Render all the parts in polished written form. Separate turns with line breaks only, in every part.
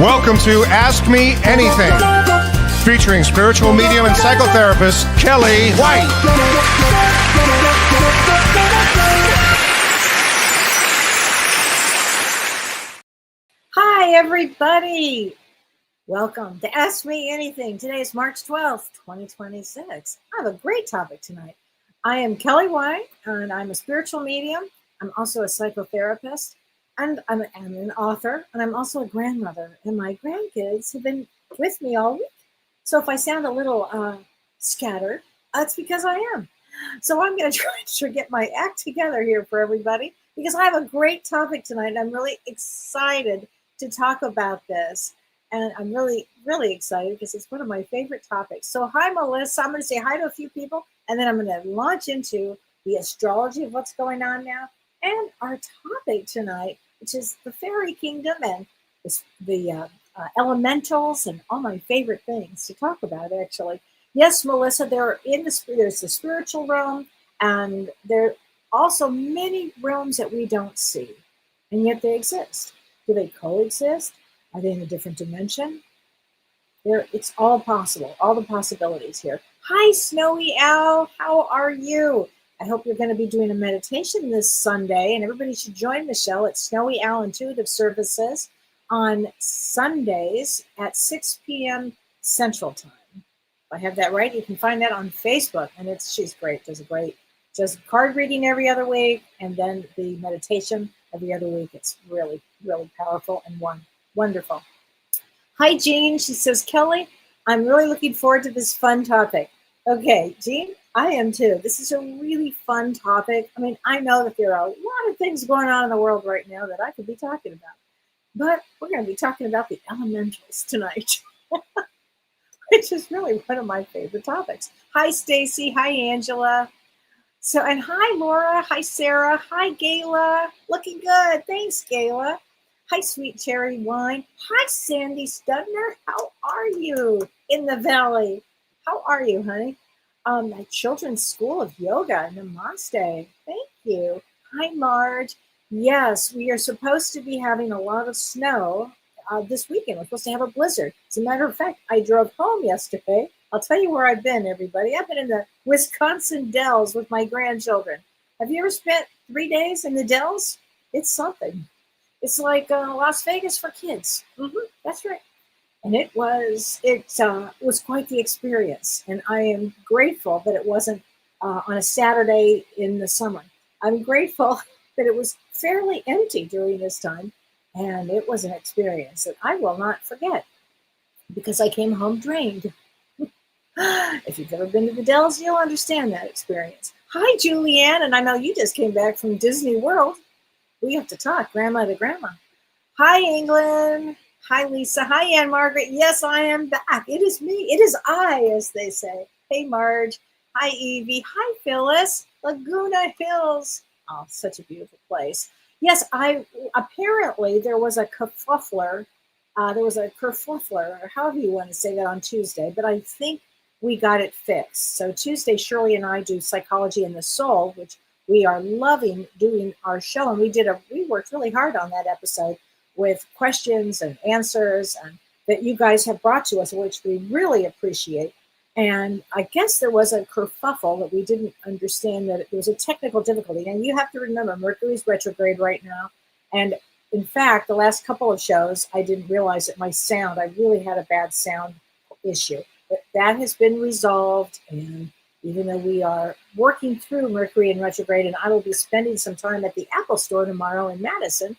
Welcome to Ask Me Anything, featuring spiritual medium and psychotherapist Kellee White.
Hi, everybody. Welcome to Ask Me Anything. Today is March 12th, 2026. I have a great topic tonight. I am Kellee White, and I'm a spiritual medium. I'm also a psychotherapist, and I'm an author, and I'm also a grandmother. And my grandkids have been with me all week. So if I sound a little scattered, that's because I am. So I'm going to try to get my act together here for everybody, because I have a great topic tonight, and I'm really excited to talk about this. And I'm really, really excited because it's one of my favorite topics. So hi, Melissa. I'm going to say hi to a few people, and then I'm going to launch into the astrology of what's going on now and our topic tonight, which is the fairy kingdom and the elementals and all my favorite things to talk about, actually. Yes, Melissa, there's the spiritual realm, and there are also many realms that we don't see, and yet they exist. Do they coexist? Are they in a different dimension? It's all possible, all the possibilities here. Hi, Snowy Owl. How are you? I hope you're going to be doing a meditation this Sunday, and everybody should join Michelle at Snowy Owl Intuitive Services on Sundays at 6 p.m. Central Time. If I have that right, you can find that on Facebook, and she's great. Does card reading every other week, and then the meditation every other week. It's really, really powerful and wonderful. Hi, Jean. She says, Kellee, I'm really looking forward to this fun topic. Okay, Jean, I am too. This is a really fun topic. I mean, I know that there are a lot of things going on in the world right now that I could be talking about, but we're going to be talking about the elementals tonight, which is really one of my favorite topics. Hi, Stacy. Hi, Angela. And hi, Laura. Hi, Sarah. Hi, Gayla. Looking good. Thanks, Gayla. Hi, Sweet Cherry Wine. Hi, Sandy Studner. How are you in the valley? How are you, honey? My children's school of yoga. Namaste. Thank you. Hi, Marge. Yes, we are supposed to be having a lot of snow this weekend. We're supposed to have a blizzard. As a matter of fact, I drove home yesterday. I'll tell you where I've been, everybody. I've been in the Wisconsin Dells with my grandchildren. Have you ever spent 3 days in the Dells? It's something. It's like Las Vegas for kids. That's right. And it was quite the experience. And I am grateful that it wasn't on a Saturday in the summer. I'm grateful that it was fairly empty during this time. And it was an experience that I will not forget, because I came home drained. If you've ever been to the Dells, you'll understand that experience. Hi, Julianne. And I know you just came back from Disney World. We have to talk, grandma to grandma. Hi, England. Hi, Lisa. Hi, Ann Margaret. Yes, I am back. It is me. It is I, as they say. Hey, Marge. Hi, Evie. Hi, Phyllis. Laguna Hills. Oh, such a beautiful place. Yes, apparently there was a kerfuffler. Or however you want to say that, on Tuesday. But I think we got it fixed. So Tuesday, Shirley and I do Psychology in the Soul, which we are loving doing our show. And we worked really hard on that episode with questions and answers and that you guys have brought to us, which we really appreciate. And I guess there was a kerfuffle that we didn't understand, that there was a technical difficulty. And you have to remember, Mercury's retrograde right now. And in fact, the last couple of shows, I didn't realize that I really had a bad sound issue. But that has been resolved. And even though we are working through Mercury in retrograde, and I will be spending some time at the Apple Store tomorrow in Madison,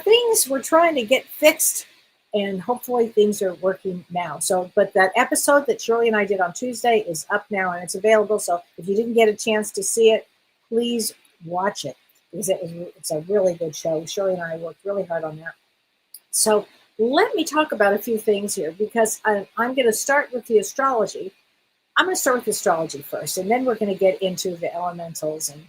things we're trying to get fixed, and hopefully things are working now. But that episode that Shirley and I did on Tuesday is up now, and it's available. So if you didn't get a chance to see it, please watch it, because it's a really good show. Shirley and I worked really hard on that. So let me talk about a few things here, because I'm going to start with the astrology. I'm going to start with astrology first, and then we're going to get into the elementals and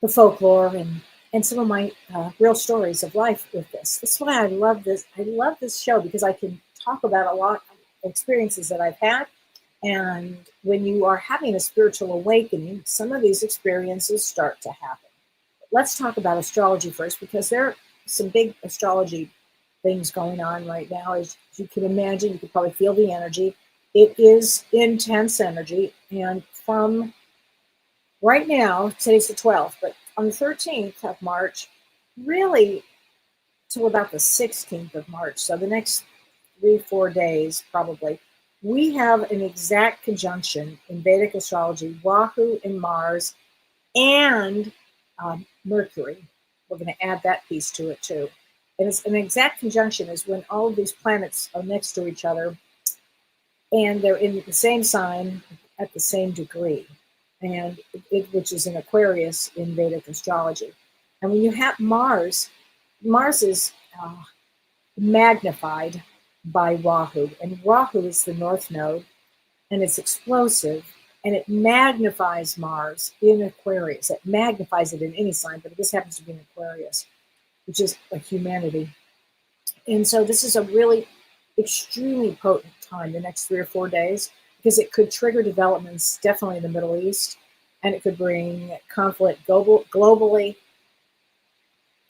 the folklore and some of my real stories of life with this. That's why I love this. I love this show, because I can talk about a lot of experiences that I've had. And when you are having a spiritual awakening, some of these experiences start to happen. Let's talk about astrology first, because there are some big astrology things going on right now. As you can imagine, you can probably feel the energy. It is intense energy. And from right now, today's the 12th, but on the 13th of March, really till about the 16th of March, so the next 3-4 days probably, we have an exact conjunction in Vedic astrology, Rahu and Mars and Mercury. We're going to add that piece to it too. And it's an exact conjunction is when all of these planets are next to each other and they're in the same sign at the same degree, and which is in Aquarius in Vedic astrology. And when you have Mars is magnified by Rahu, and Rahu is the north node, and it's explosive, and it magnifies Mars in Aquarius. It magnifies it in any sign, but this happens to be in Aquarius, which is a humanity. And so this is a really extremely potent time, the next 3 or 4 days, because it could trigger developments definitely in the Middle East, and it could bring conflict globally.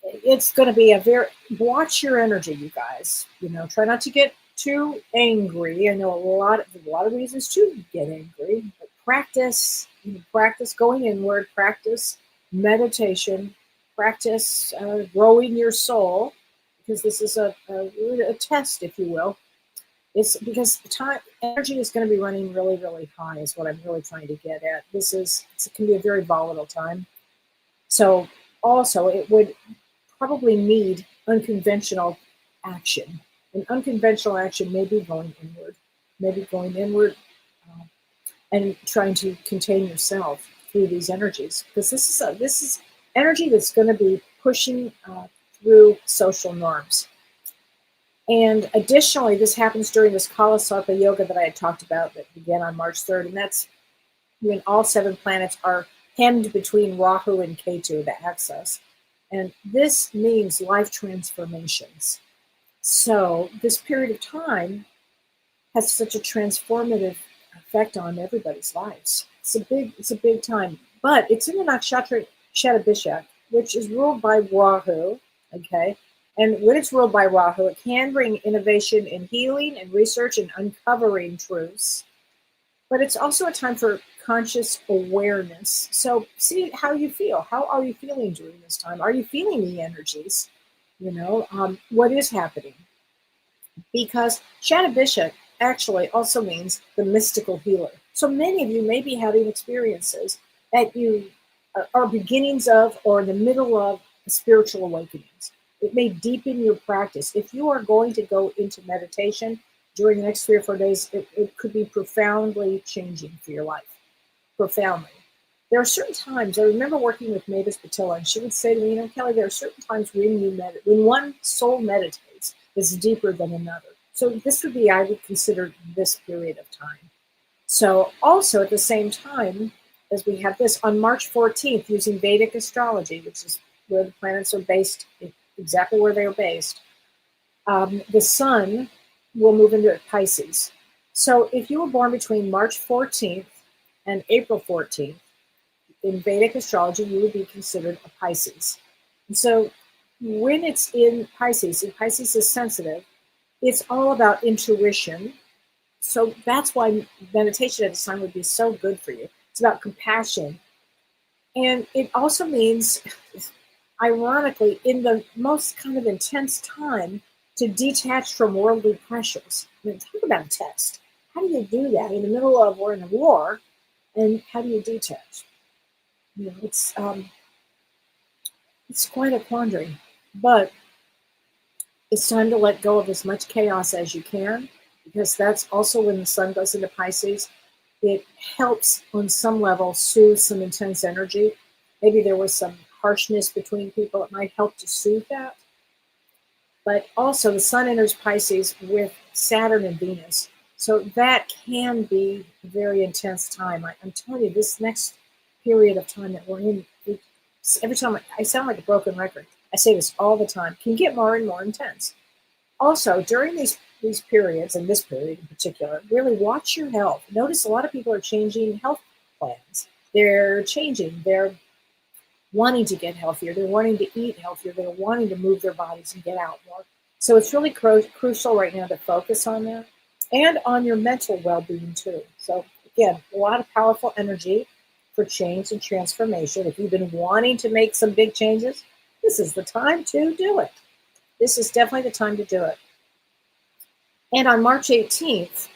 It's going to be a very, watch your energy, you guys. Try not to get too angry. I know a lot of reasons to get angry, but practice going inward, practice meditation, practice growing your soul, because this is a test, if you will. It's because energy is going to be running really, really high is what I'm really trying to get at. It can be a very volatile time. So also it would probably need unconventional action. And unconventional action may be going inward, and trying to contain yourself through these energies, because this is energy that's going to be pushing through social norms. And additionally, this happens during this Kala Sarpa yoga that I had talked about that began on March 3rd, and that's when all 7 planets are hemmed between Rahu and Ketu, the axis. And this means life transformations. So this period of time has such a transformative effect on everybody's lives. It's a big time, but it's in the nakshatra Shatabhishek, which is ruled by Rahu. Okay, and when it's ruled by Rahu, it can bring innovation in healing and research and uncovering truths. But it's also a time for conscious awareness. So see how you feel. How are you feeling during this time? Are you feeling the energies? What is happening? Because Shatabhishek actually also means the mystical healer. So many of you may be having experiences that you are beginnings of or in the middle of spiritual awakenings. It may deepen your practice. If you are going to go into meditation during the next 3 or 4 days, it could be profoundly changing for your life. Profoundly. There are certain times, I remember working with Mavis Patilla, and she would say to me, Kellee, there are certain times when one soul meditates that's deeper than another. So this would be, I would consider this period of time. So also at the same time, as we have this, on March 14th, using Vedic astrology, which is where the planets are based, exactly where they are based, the sun will move into Pisces. So if you were born between March 14th and April 14th, in Vedic astrology, you would be considered a Pisces. And so when it's in Pisces, and Pisces is sensitive, it's all about intuition. So that's why meditation at this time would be so good for you. It's about compassion. And it also means, ironically, in the most kind of intense time, to detach from worldly pressures. I mean, talk about a test. How do you do that in the middle of, we're in a war, and how do you detach? It's quite a quandary, but it's time to let go of as much chaos as you can, because that's also when the sun goes into Pisces. It helps on some level soothe some intense energy. Maybe there was some harshness between people. It might help to soothe that. But also the sun enters Pisces with Saturn and Venus. So that can be a very intense time. I'm telling you, this next period of time that we're in, every time I sound like a broken record. I say this all the time, can get more and more intense. Also, during these periods, and this period in particular, really watch your health. Notice a lot of people are changing health plans. They're changing. They're wanting to get healthier. They're wanting to eat healthier. They're wanting to move their bodies and get out more. So it's really crucial right now to focus on that and on your mental well-being too. So again, a lot of powerful energy for change and transformation. If you've been wanting to make some big changes, this is the time to do it. This is definitely the time to do it. And on March 18th,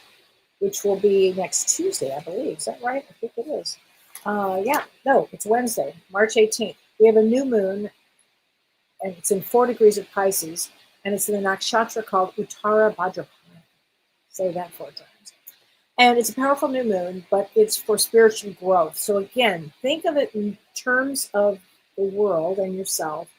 which will be next Tuesday, I believe. Is that right? I think it is. It's Wednesday, March 18th. We have a new moon, and it's in 4 degrees of Pisces, and it's in a nakshatra called Uttara Bhadrapada. Say that 4 times. And it's a powerful new moon, but it's for spiritual growth. So again, think of it in terms of the world and yourself.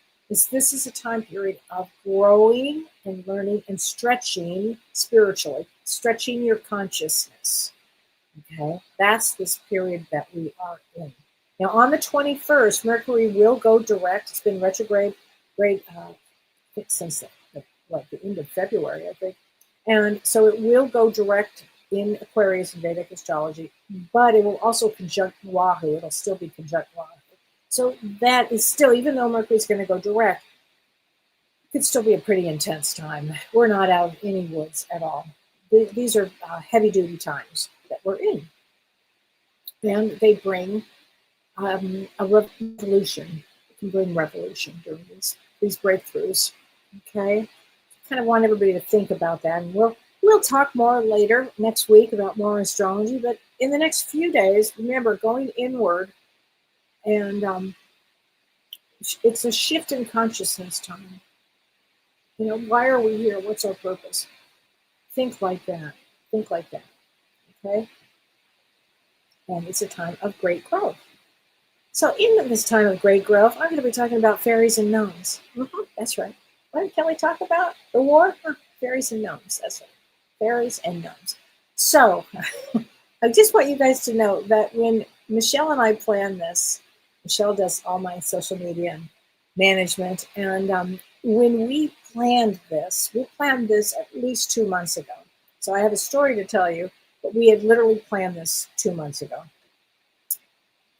This is a time period of growing and learning and stretching spiritually, stretching your consciousness. Okay, that's this period that we are in. Now, on the 21st, Mercury will go direct. It's been retrograde since the end of February, I think. And so it will go direct in Aquarius and Vedic astrology, but it will also conjunct Rahu. It'll still be conjunct Rahu. So that is still, even though Mercury is going to go direct, it could still be a pretty intense time. We're not out of any woods at all. These are heavy-duty times that we're in. And they bring a revolution. It can bring revolution during these breakthroughs. Okay? Kind of want everybody to think about that. And we'll talk more later next week about more astrology. But in the next few days, remember, going inward, and it's a shift in consciousness time. You know, why are we here? What's our purpose? Think like that. Think like that. Okay? And it's a time of great growth. So in this time of great growth, I'm going to be talking about fairies and gnomes. That's right. What did Kellee talk about? The war? Fairies and gnomes. That's right. Fairies and gnomes. So I just want you guys to know that when Michelle and I plan this, Michelle does all my social media and management. And when we planned this at least 2 months ago. So I have a story to tell you, but we had literally planned this 2 months ago.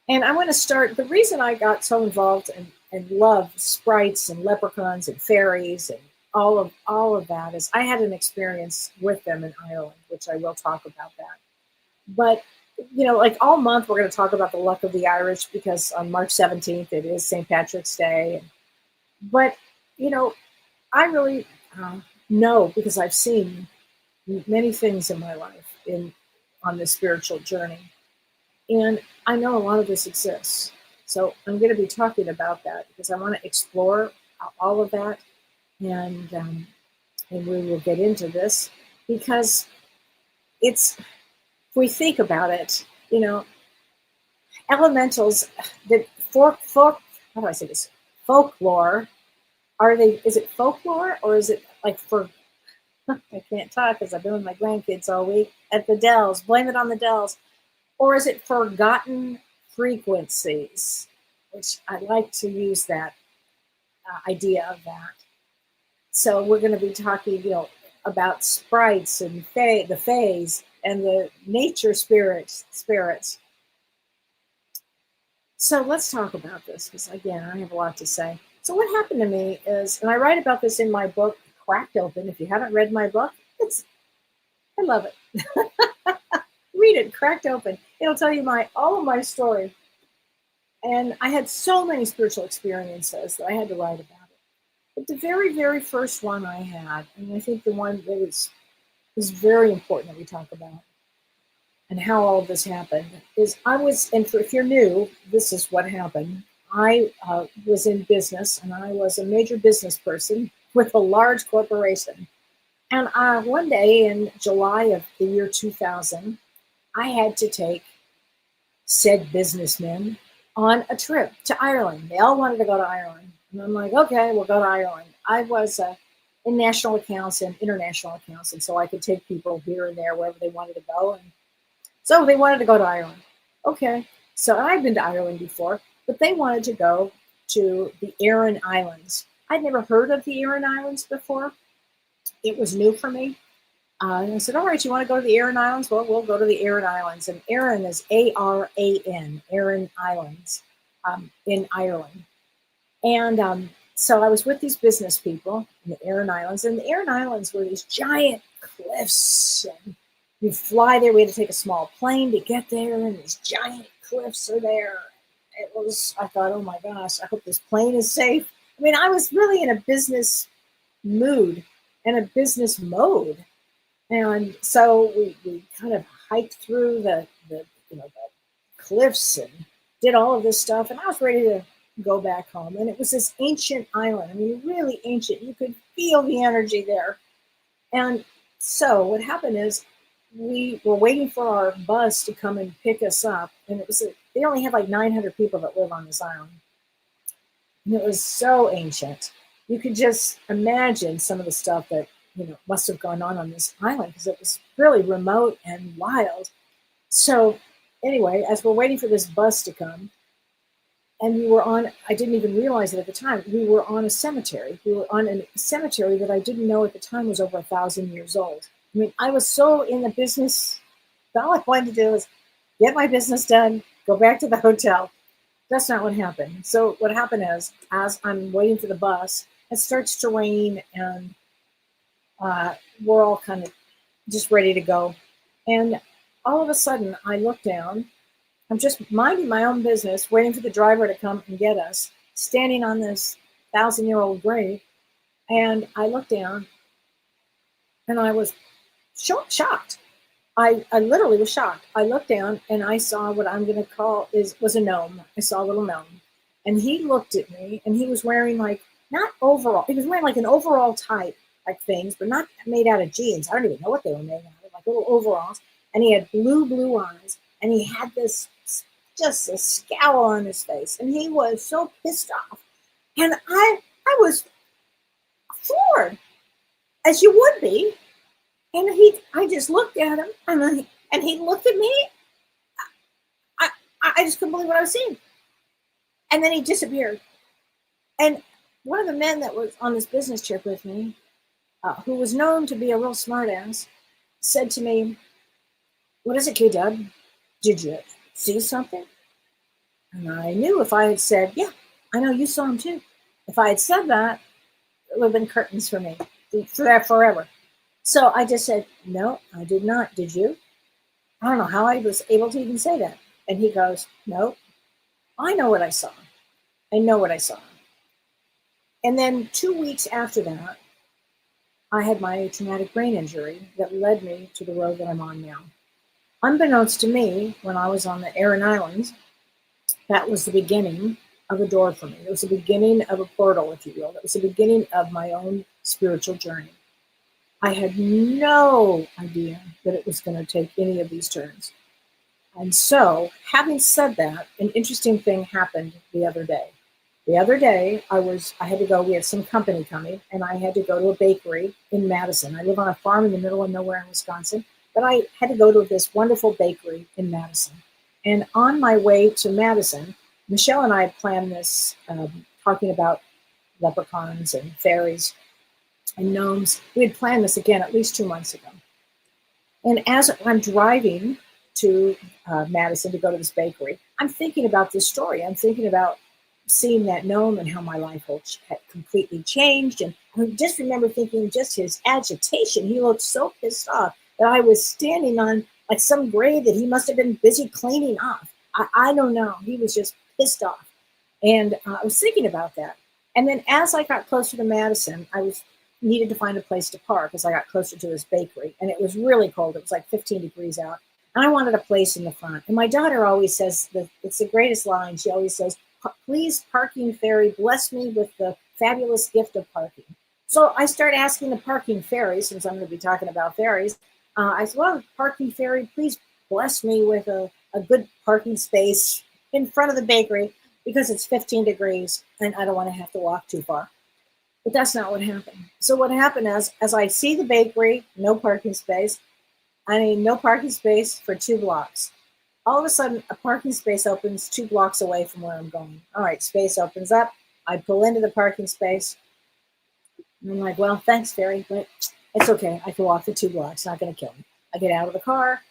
And I want to start, the reason I got so involved and love sprites and leprechauns and fairies and all of that is I had an experience with them in Ireland, which I will talk about that. But you know, like all month, we're going to talk about the luck of the Irish because on March 17th, it is St. Patrick's Day. But, you know, I really know because I've seen many things in my life on this spiritual journey. And I know a lot of this exists. So I'm going to be talking about that because I want to explore all of that. And we will get into this because if we think about it, you know, elementals, how do I say this? Folklore, is it folklore or is it like I can't talk because I've been with my grandkids all week at the Dells, blame it on the Dells. Or is it forgotten frequencies, which I like to use that idea of that. So we're going to be talking, you know, about sprites and the fays and the nature spirits. So let's talk about this because, again, I have a lot to say. So what happened to me is, and I write about this in my book, Cracked Open. If you haven't read my book, I love it. Read it, Cracked Open. It'll tell you all of my story. And I had so many spiritual experiences that I had to write about it. But the very, very first one I had, and I think the one that is very important that we talk about, and how all of this happened, is if you're new, this is what happened. I was in business, and I was a major business person with a large corporation. And one day in July of the year 2000, I had to take said businessmen on a trip to Ireland. They all wanted to go to Ireland. And I'm like, okay, we'll go to Ireland. I was in national accounts and international accounts, and so I could take people here and there wherever they wanted to go. And so they wanted to go to Ireland. Okay, so I've been to Ireland before, but they wanted to go to the Aran Islands. I'd never heard of the Aran Islands before. It was new for me. And I said, all right, you want to go to the Aran Islands? Well, we'll go to the Aran Islands. And Aran is A-R-A-N, Aran Islands in Ireland. And so I was with these business people in the Aran Islands, and the Aran Islands were these giant cliffs. And you fly there. We had to take a small plane to get there, and these giant cliffs are there. I thought, oh my gosh, I hope this plane is safe. I mean, I was really in a business mood and a business mode. And so we kind of hiked through the cliffs and did all of this stuff. And I was ready to go back home. And it was this ancient island. I mean, really ancient. You could feel the energy there. And so what happened is we were waiting for our bus to come and pick us up. And they only have like 900 people that live on this island. And it was so ancient. You could just imagine some of the stuff that, must have gone on this island, because it was really remote and wild. So anyway, as we're waiting for this bus to come, and I didn't even realize it at the time, we were on a cemetery. We were on a cemetery that I didn't know at the time was over 1,000 years old. I mean, I was so in the business, all I wanted to do was get my business done, go back to the hotel. That's not what happened. So what happened is, as I'm waiting for the bus, it starts to rain, and we're all kind of just ready to go. And all of a sudden, I look down. I'm just minding my own business, waiting for the driver to come and get us, standing on this 1,000-year-old grave. And I look down, and I was shocked. I literally was shocked. I looked down, and I saw what I'm going to call was a gnome. I saw a little gnome. And he looked at me, and he was wearing not overall. He was wearing like an overall type, like things, but not made out of jeans. I don't even know what they were made out of, like little overalls. And he had blue eyes, and he had just a scowl on his face, and he was so pissed off. And I was floored, as you would be. And I just looked at him, and he looked at me. I just couldn't believe what I was seeing. And then he disappeared. And one of the men that was on this business trip with me, who was known to be a real smartass, said to me, "What is it, K-Dub? Did you see something?" And I knew if I had said, "Yeah, I know you saw him too." If I had said that, it would have been curtains for me for that forever. So I just said, "No, I did not. Did you?" I don't know how I was able to even say that. And he goes, "No, I know what I saw. I know what I saw." And then 2 weeks after that, I had my traumatic brain injury that led me to the road that I'm on now. Unbeknownst to me, when I was on the Aran Islands, that was the beginning of a door for me. It was the beginning of a portal, if you will. It was the beginning of my own spiritual journey. I had no idea that it was going to take any of these turns. And so, having said that, an interesting thing happened the other day. The other day, I had to go, we had some company coming, and I had to go to a bakery in Madison. I live on a farm in the middle of nowhere in Wisconsin, but I had to go to this wonderful bakery in Madison. And on my way to Madison, Michelle and I had planned this, talking about leprechauns and fairies and gnomes. We had planned this again at least 2 months ago. And as I'm driving to Madison to go to this bakery, I'm thinking about this story. I'm thinking about seeing that gnome and how my life had completely changed. And I just remember thinking just his agitation. He looked so pissed off that I was standing on like some grave that he must have been busy cleaning off. I don't know. He was just pissed off. And I was thinking about that. And then as I got closer to Madison, I needed to find a place to park as I got closer to this bakery. And it was really cold. It was like 15 degrees out. And I wanted a place in the front. And my daughter always says, it's the greatest line. She always says, "Please, parking fairy, bless me with the fabulous gift of parking." So I start asking the parking fairy, since I'm going to be talking about fairies. I said, "Well, parking fairy, please bless me with a good parking space in front of the bakery because it's 15 degrees and I don't want to have to walk too far." But that's not what happened. So what happened is, as I see the bakery, no parking space, I mean, no parking space for 2 blocks. All of a sudden, a parking space opens 2 blocks away from where I'm going. All right, space opens up. I pull into the parking space. And I'm like, "Well, thanks, fairy, but it's okay. I can walk the 2 blocks. It's not going to kill me." I get out of the car.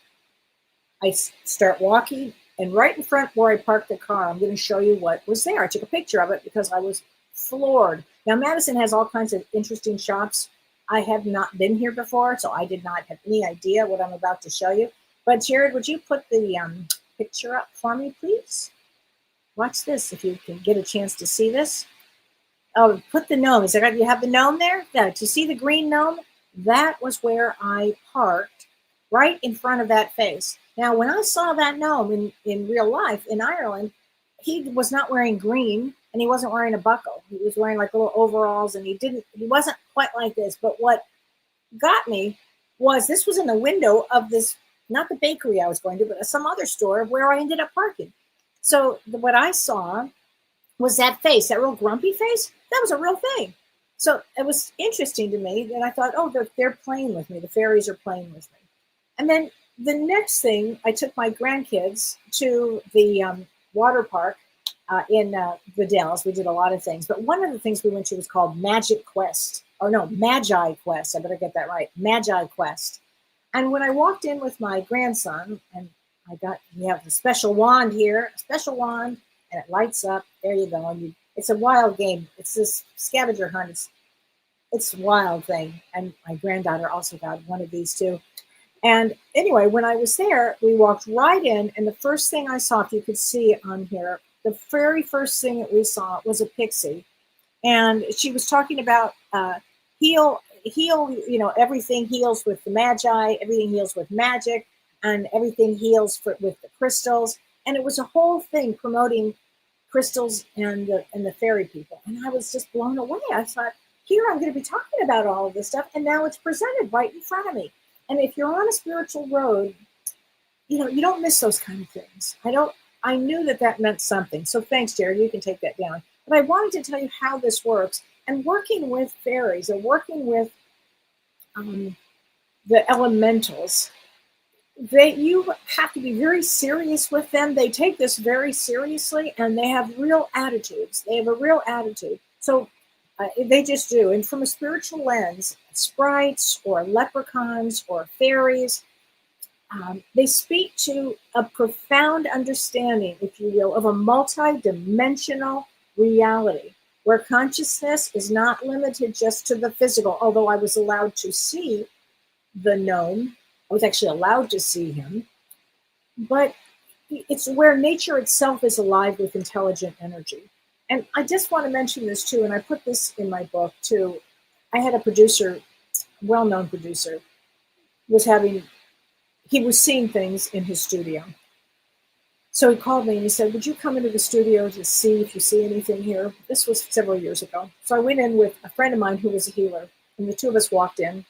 I start walking. And right in front where I parked the car, I'm going to show you what was there. I took a picture of it because I was floored. Now, Madison has all kinds of interesting shops. I have not been here before, so I did not have any idea what I'm about to show you. But Jared, would you put the picture up for me, please? Watch this if you can get a chance to see this. Oh, put the gnome. Is there, you have the gnome there? Yeah, do you see the green gnome? That was where I parked, right in front of that face. Now, when I saw that gnome in real life in Ireland, he was not wearing green and he wasn't wearing a buckle. He was wearing like little overalls and he wasn't quite like this. But what got me was this was in the window of this, not the bakery I was going to, but some other store where I ended up parking. So what I saw was that face, that real grumpy face. That was a real thing. So it was interesting to me. And I thought, oh, they're playing with me. The fairies are playing with me. And then the next thing, I took my grandkids to the water park in the Dells. We did a lot of things. But one of the things we went to was called Magic Quest. Or no, Magi Quest. I better get that right. Magi Quest. And when I walked in with my grandson, and we have a special wand here, a special wand, and it lights up. There you go. And it's a wild game. It's this scavenger hunt. It's a wild thing. And my granddaughter also got one of these too. And anyway, when I was there, we walked right in. And the first thing I saw, if you could see on here, the very first thing that we saw was a pixie. And she was talking about heal, everything heals with the magi, everything heals with magic, and everything heals with the crystals. And it was a whole thing promoting crystals and the fairy people. And I was just blown away. I thought, here I'm going to be talking about all of this stuff, and now it's presented right in front of me. And if you're on a spiritual road, you don't miss those kind of things. I knew that meant something. So thanks, Jared. You can take that down. But I wanted to tell you how this works. And working with fairies and working with the elementals, you have to be very serious with them. They take this very seriously, and they have real attitudes. They have a real attitude. So they just do. And from a spiritual lens, sprites or leprechauns or fairies, they speak to a profound understanding, if you will, of a multi-dimensional reality where consciousness is not limited just to the physical. Although I was allowed to see the gnome, I was actually allowed to see him, but it's where nature itself is alive with intelligent energy. And I just want to mention this too, and I put this in my book too. I had a producer, well-known producer, he was seeing things in his studio. So he called me and he said, would you come into the studio to see if you see anything here? This was several years ago. So I went in with a friend of mine who was a healer, and the two of us walked in.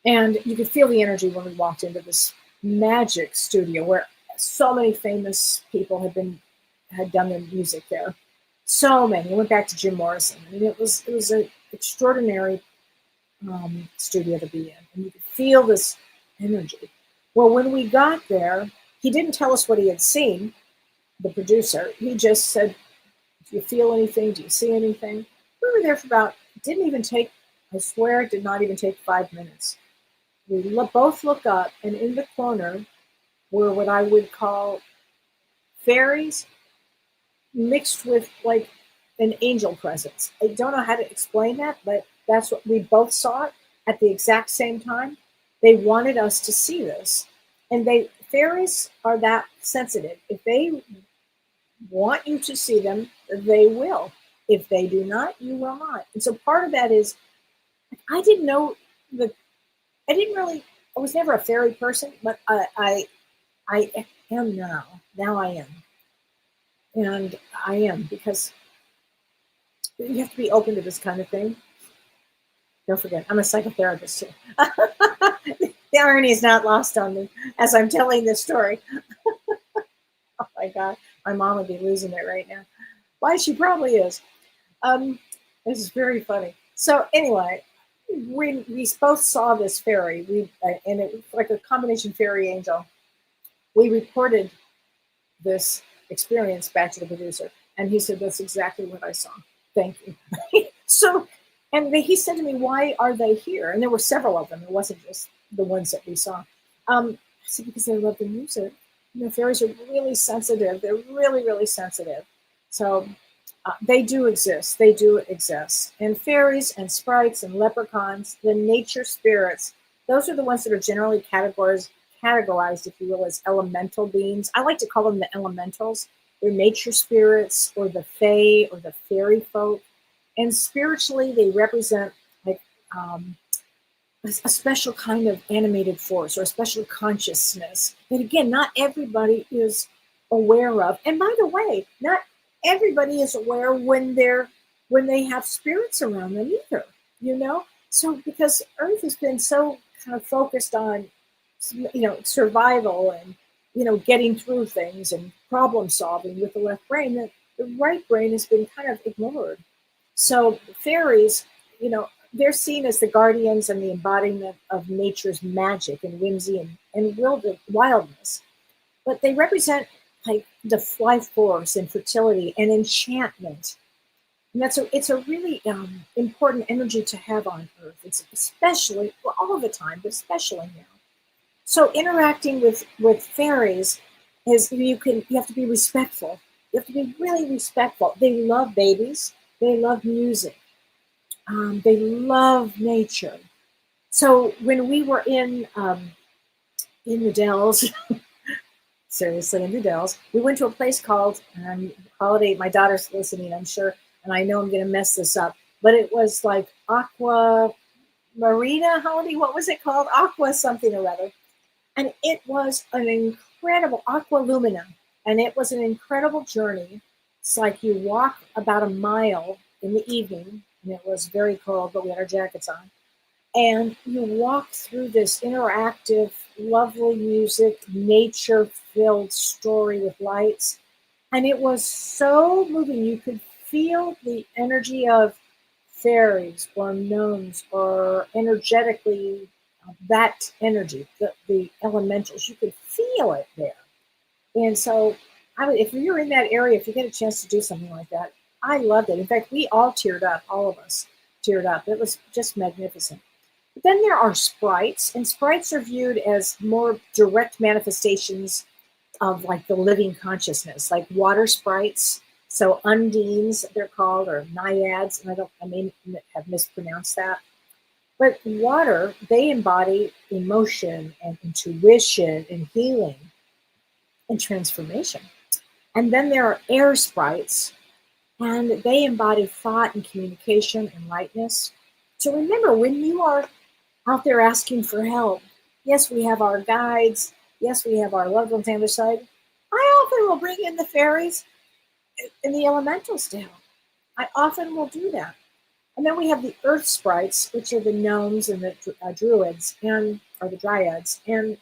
And you could feel the energy when we walked into this magic studio where so many famous people had done their music there. So many. I went back to Jim Morrison. I mean, it was an extraordinary studio to be in. And you could feel this energy. Well, when we got there, he didn't tell us what he had seen, the producer. He just said, do you feel anything? Do you see anything? We were there for I swear it did not even take 5 minutes. We both look up, and in the corner were what I would call fairies mixed with like an angel presence. I don't know how to explain that, but that's what we both saw it at the exact same time. They wanted us to see this. And fairies are that sensitive. If they want you to see them, they will. If they do not, you will not. And so part of that is, I was never a fairy person, but I am now. Now I am. And I am, because you have to be open to this kind of thing. Don't forget, I'm a psychotherapist too. The irony is not lost on me as I'm telling this story. Oh my God, my mom would be losing it right now. Why, she probably is. This is very funny. So anyway, we both saw this fairy, and it was like a combination fairy angel. We reported this experience back to the producer, and he said, that's exactly what I saw. Thank you. So, and he said to me, why are they here? And there were several of them. It wasn't just the ones that we saw. I said, because they love the music. Fairies are really sensitive. They're really, really sensitive. So They do exist. They do exist. And fairies and sprites and leprechauns, the nature spirits, those are the ones that are generally categorized, if you will, as elemental beings. I like to call them the elementals. They're nature spirits or the fae or the fairy folk. And spiritually, they represent like a special kind of animated force or a special consciousness that, again, not everybody is aware of. And by the way, not everybody is aware when they have spirits around them either, you know. So because Earth has been so kind of focused on, survival and, getting through things and problem solving with the left brain, that the right brain has been kind of ignored. So fairies, they're seen as the guardians and the embodiment of nature's magic and whimsy and wildness. But they represent like the life force and fertility and enchantment. And it's a really important energy to have on Earth. It's especially, well, all the time, but especially now. So interacting with fairies is you have to be respectful. You have to be really respectful. They love babies. They love music. They love nature. So when we were in the Dells, seriously, in the Dells, we went to a place called Holiday. My daughter's listening, I'm sure, and I know I'm going to mess this up, but it was like Aqua Marina Holiday. What was it called? Aqua something or other. And it was an incredible Aqua Lumina, and it was an incredible journey. It's like you walk about a mile in the evening, and it was very cold, but we had our jackets on. And you walk through this interactive, lovely music, nature-filled story with lights. And it was so moving. You could feel the energy of fairies or gnomes or energetically that energy, the elementals. You could feel it there. And so if you're in that area, if you get a chance to do something like that, I loved it. In fact, we all teared up, all of us teared up. It was just magnificent. But then there are sprites, and sprites are viewed as more direct manifestations of like the living consciousness, like water sprites. So undines, they're called, or naiads, and I may have mispronounced that. But water, they embody emotion and intuition and healing and transformation. And then there are air sprites, and they embody thought and communication and lightness. So remember, when you are out there asking for help, yes, we have our guides. Yes, we have our loved ones on the other side. I often will bring in the fairies and the elementals to help. I often will do that. And then we have the earth sprites, which are the gnomes and the druids, or the dryads. And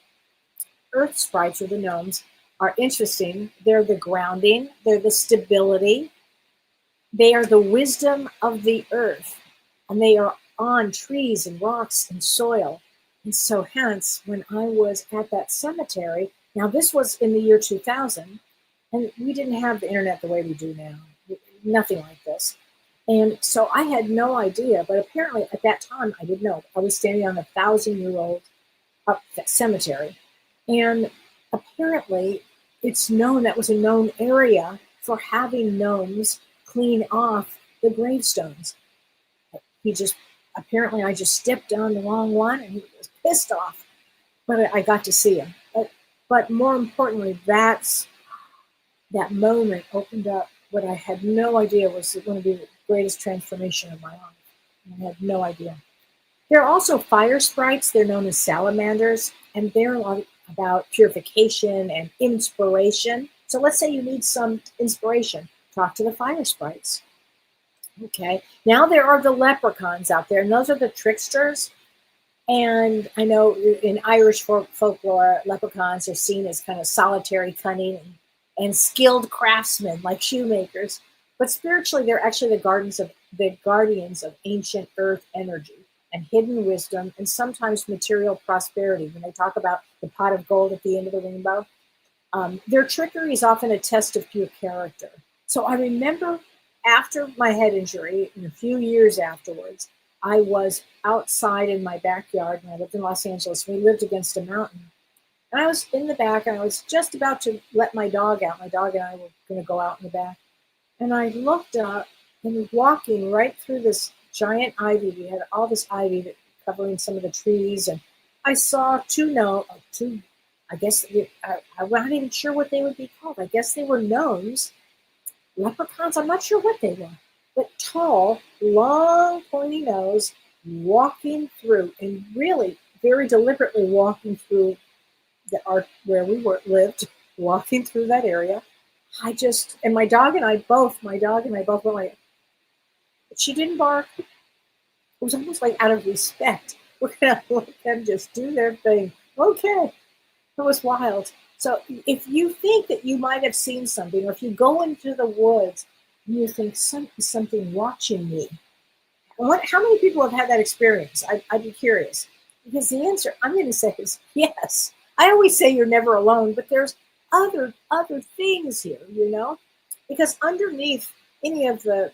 earth sprites, or the gnomes, are interesting. They're the grounding. They're the stability. They are the wisdom of the earth. And they are on trees and rocks and soil. And so hence, when I was at that cemetery, now this was in the year 2000, and we didn't have the internet the way we do now. Nothing like this. And so I had no idea, but apparently at that time I didn't know. I was standing on a 1,000-year-old cemetery. And apparently it's known, that was a known area for having gnomes clean off the gravestones. Apparently I just stepped on the wrong one and he was pissed off, but I got to see him. But more importantly, that moment opened up what I had no idea was going to be the greatest transformation of my life. I had no idea. There are also fire sprites. They're known as salamanders, and they're about purification and inspiration. So let's say you need some inspiration. Talk to the fire sprites. Okay. Now there are the leprechauns out there, and those are the tricksters. And I know in Irish folklore, leprechauns are seen as kind of solitary, cunning, and skilled craftsmen like shoemakers. But spiritually, they're actually the guardians of ancient earth energy and hidden wisdom, and sometimes material prosperity. When they talk about the pot of gold at the end of the rainbow, their trickery is often a test of pure character. So I remember after my head injury, and a few years afterwards, I was outside in my backyard, and I lived in Los Angeles. We lived against a mountain. And I was in the back, and I was just about to let my dog out. My dog and I were going to go out in the back. And I looked up and walking right through this giant ivy. We had all this ivy that covering some of the trees, and I saw two. I guess I'm not even sure what they would be called. I guess they were gnomes, leprechauns. I'm not sure what they were, but tall, long, pointy nose, walking through, and really very deliberately walking through where we lived, walking through that area. And my dog and I both went like, she didn't bark. It was almost like out of respect. We're gonna let them just do their thing. Okay. It was wild. So if you think that you might have seen something, or if you go into the woods and you think something watching me, how many people have had that experience? I'd be curious. Because the answer I'm going to say is yes. I always say you're never alone, but there's other things here, because underneath any of the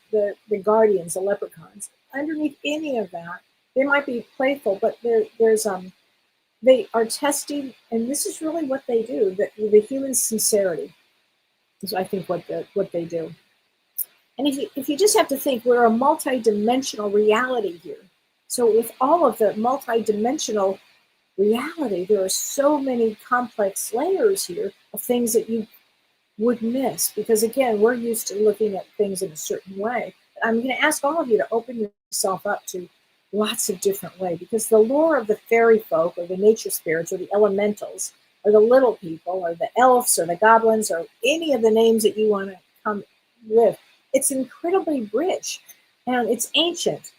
guardians, the leprechauns, underneath any of that, they might be playful, but they are testing, and this is really what they do, the human sincerity is, I think, what they do. And if you just have to think, we're a multi-dimensional reality here. So with all of the multi-dimensional reality, there are so many complex layers here of things that you would miss, because again, we're used to looking at things in a certain way. I'm going to ask all of you to open yourself up to lots of different ways, because the lore of the fairy folk, or the nature spirits, or the elementals, or the little people, or the elves, or the goblins, or any of the names that you want to come with, it's incredibly rich, and it's ancient,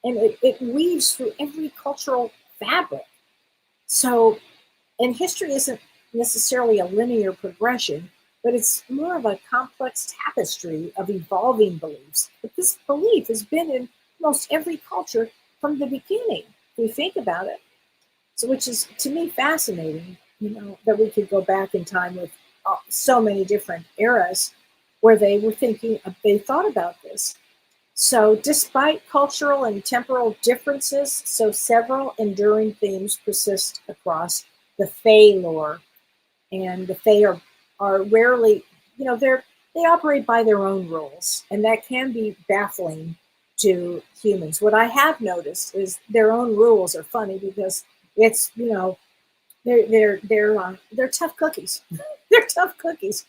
and it weaves through every cultural fabric. So, and history isn't necessarily a linear progression, but it's more of a complex tapestry of evolving beliefs. But this belief has been in most every culture from the beginning, if we think about it. So, which is, to me, fascinating, that we could go back in time with so many different eras where they thought about this. So despite cultural and temporal differences, so several enduring themes persist across the Fae lore. And the Fae are rarely, they operate by their own rules, and that can be baffling to humans. What I have noticed is their own rules are funny, because it's, they're tough cookies. They're tough cookies,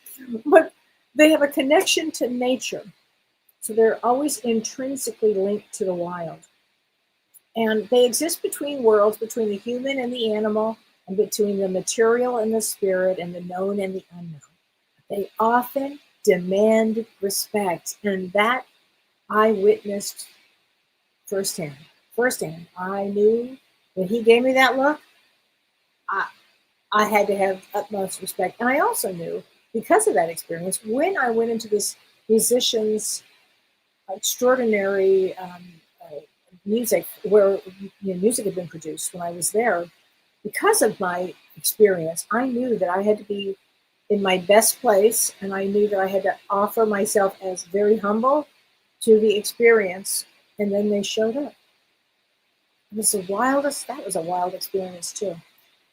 but they have a connection to nature. So they're always intrinsically linked to the wild. And they exist between worlds, between the human and the animal, and between the material and the spirit, and the known and the unknown. They often demand respect, and that I witnessed firsthand. I knew when he gave me that look, I had to have utmost respect. And I also knew, because of that experience, when I went into this musician's extraordinary music, where music had been produced when I was there, because of my experience, I knew that I had to be in my best place, and I knew that I had to offer myself as very humble to the experience. And then they showed up. It was that was a wild experience too.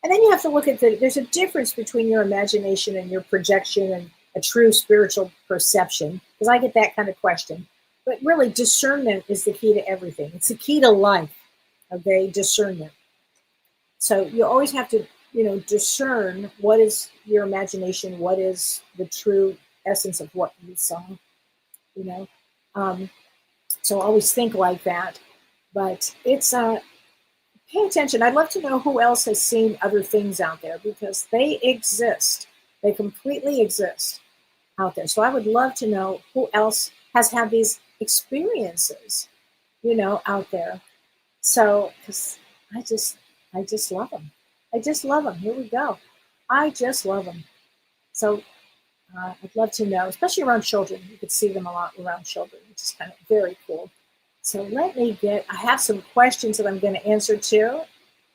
And then you have to look at there's a difference between your imagination and your projection and a true spiritual perception, because I get that kind of question. But really, discernment is the key to everything. It's the key to life, okay? Discernment. So you always have to, discern what is your imagination, what is the true essence of what you saw, So always think like that. But it's, pay attention. I'd love to know who else has seen other things out there, because they exist. They completely exist out there. So I would love to know who else has had these experiences, out there. So, because I just love them. I just love them. Here we go. I just love them. So I'd love to know, especially around children. You could see them a lot around children, which is kind of very cool. So I have some questions that I'm going to answer too.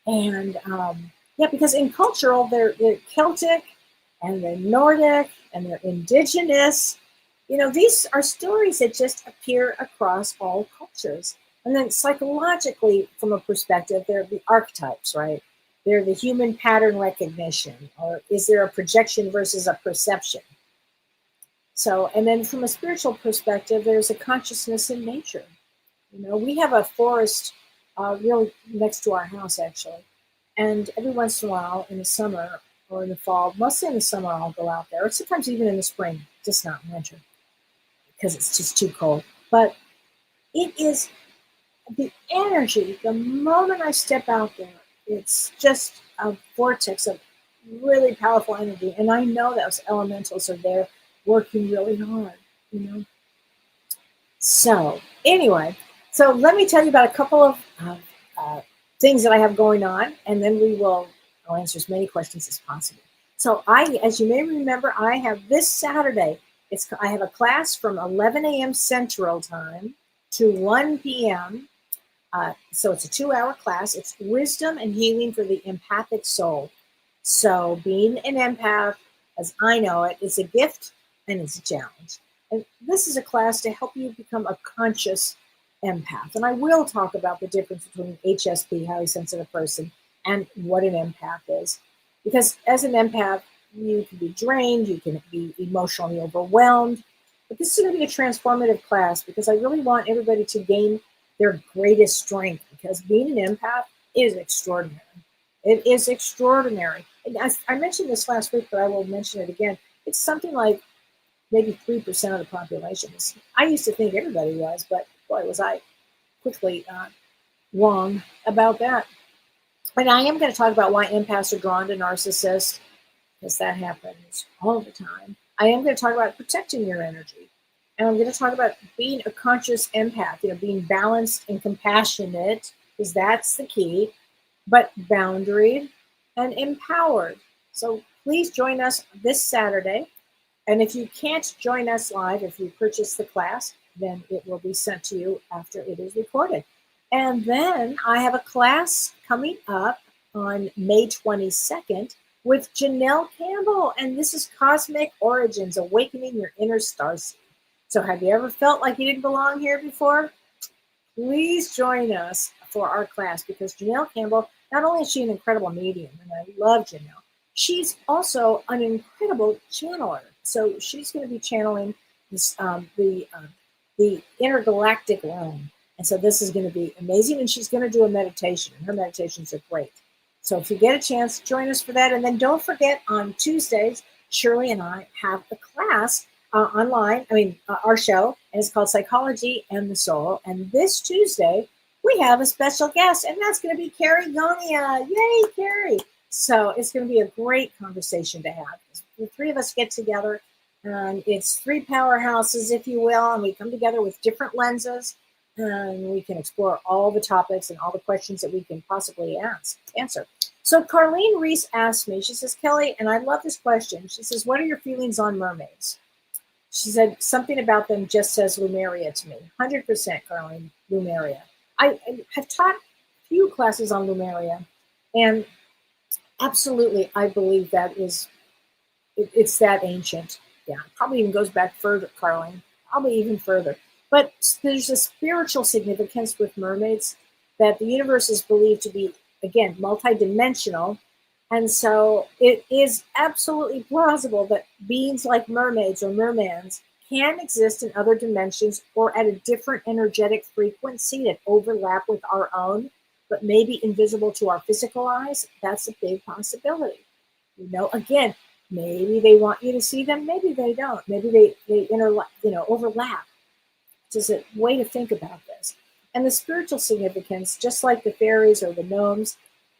And because in cultural, they're Celtic, and they're Nordic, and they're Indigenous. These are stories that just appear across all cultures. And then psychologically, from a perspective, they're the archetypes, right? They're the human pattern recognition, or is there a projection versus a perception? So, and then from a spiritual perspective, there's a consciousness in nature. We have a forest really next to our house, actually. And every once in a while, in the summer or in the fall, mostly in the summer, I'll go out there, or sometimes even in the spring, just not in winter, because it's just too cold. But it is the energy, the moment I step out there, it's just a vortex of really powerful energy. And I know those elementals are there working really hard. So anyway, so let me tell you about a couple of things that I have going on, and then I'll answer as many questions as possible. So as you may remember, I have this Saturday, I have a class from 11 a.m. Central Time to 1 p.m. So it's a 2-hour class. It's wisdom and healing for the empathic soul. So being an empath, as I know it, is a gift and it's a challenge. And this is a class to help you become a conscious empath. And I will talk about the difference between HSP, highly sensitive person, and what an empath is. Because as an empath, you can be drained, you can be emotionally overwhelmed. But this is going to be a transformative class because I really want everybody to gain their greatest strength, because being an empath is extraordinary. It is extraordinary. And I mentioned this last week, but I will mention it again. It's something like maybe 3% of the population. I used to think everybody was, but boy, was I quickly wrong about that. And I am going to talk about why empaths are drawn to narcissists, because that happens all the time. I am going to talk about protecting your energy. And I'm going to talk about being a conscious empath, being balanced and compassionate, because that's the key, but boundaried and empowered. So please join us this Saturday. And if you can't join us live, if you purchase the class, then it will be sent to you after it is recorded. And then I have a class coming up on May 22nd with Janelle Campbell. And this is Cosmic Origins, Awakening Your Inner Starseed. So have you ever felt like you didn't belong here before? Please join us for our class, because Janelle Campbell, not only is she an incredible medium, and I love Janelle, she's also an incredible channeler. So she's going to be channeling this, the intergalactic realm. And so this is going to be amazing. And she's going to do a meditation, and her meditations are great. So if you get a chance, join us for that. And then don't forget, on Tuesdays, Shirley and I have a class online, our show, and it's called Psychology and the Soul. And this Tuesday, we have a special guest, and that's going to be Carrie Gonia. Yay, Carrie. So it's going to be a great conversation to have. The three of us get together, and it's three powerhouses, if you will, and we come together with different lenses, and we can explore all the topics and all the questions that we can possibly answer. So Carlene Reese asked me, she says, Kellee, and I love this question. She says, what are your feelings on mermaids? She said something about them just says Lumeria to me. 100%, Carlene, Lumeria. I have taught a few classes on Lumeria, and absolutely, I believe that it's that ancient. Yeah, probably even goes back further, Carlene, probably even further. But there's a spiritual significance with mermaids that the universe is believed to be, again, multidimensional. And so it is absolutely plausible that beings like mermaids or mermans can exist in other dimensions or at a different energetic frequency that overlap with our own, but maybe invisible to our physical eyes. That's a big possibility. Again, maybe they want you to see them, maybe they don't. Maybe they overlap. Just a way to think about this. And the spiritual significance, just like the fairies or the gnomes,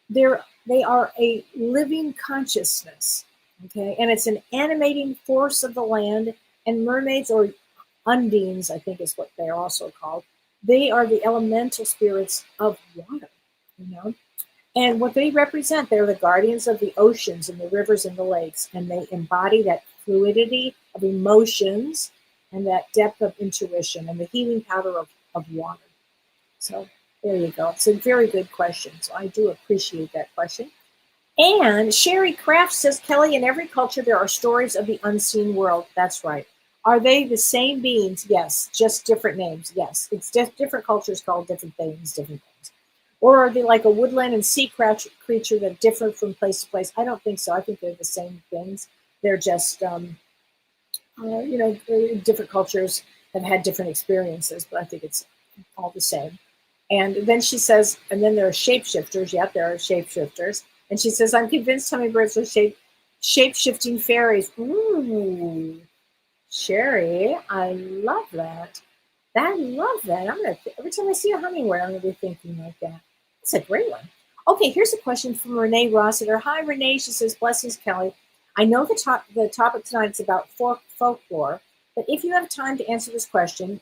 they are a living consciousness, okay? And it's an animating force of the land. And mermaids, or undines, I think is what they're also called, they are the elemental spirits of water, And what they represent, they're the guardians of the oceans and the rivers and the lakes. And they embody that fluidity of emotions and that depth of intuition and the healing power of water. So there you go. It's a very good question. So I do appreciate that question. And Sherry Kraft says, Kellee, in every culture, there are stories of the unseen world. That's right. Are they the same beings? Yes. Just different names? Yes. It's different cultures called different things. Or are they like a woodland and sea creature that differ from place to place? I don't think so. I think they're the same things. They're just Different cultures have had different experiences, but I think it's all the same. And then she says, and then there are shapeshifters. Yep, there are shapeshifters. And she says, I'm convinced hummingbirds are shape-shifting fairies. Ooh, Sherry, I love that. I love that. Every time I see a hummingbird, I'm gonna be thinking like that. That's a great one. Okay, here's a question from Renee Rossiter. Hi, Renee. She says, "Blessings, Kelly. I know the topic tonight is about folklore, but if you have time to answer this question,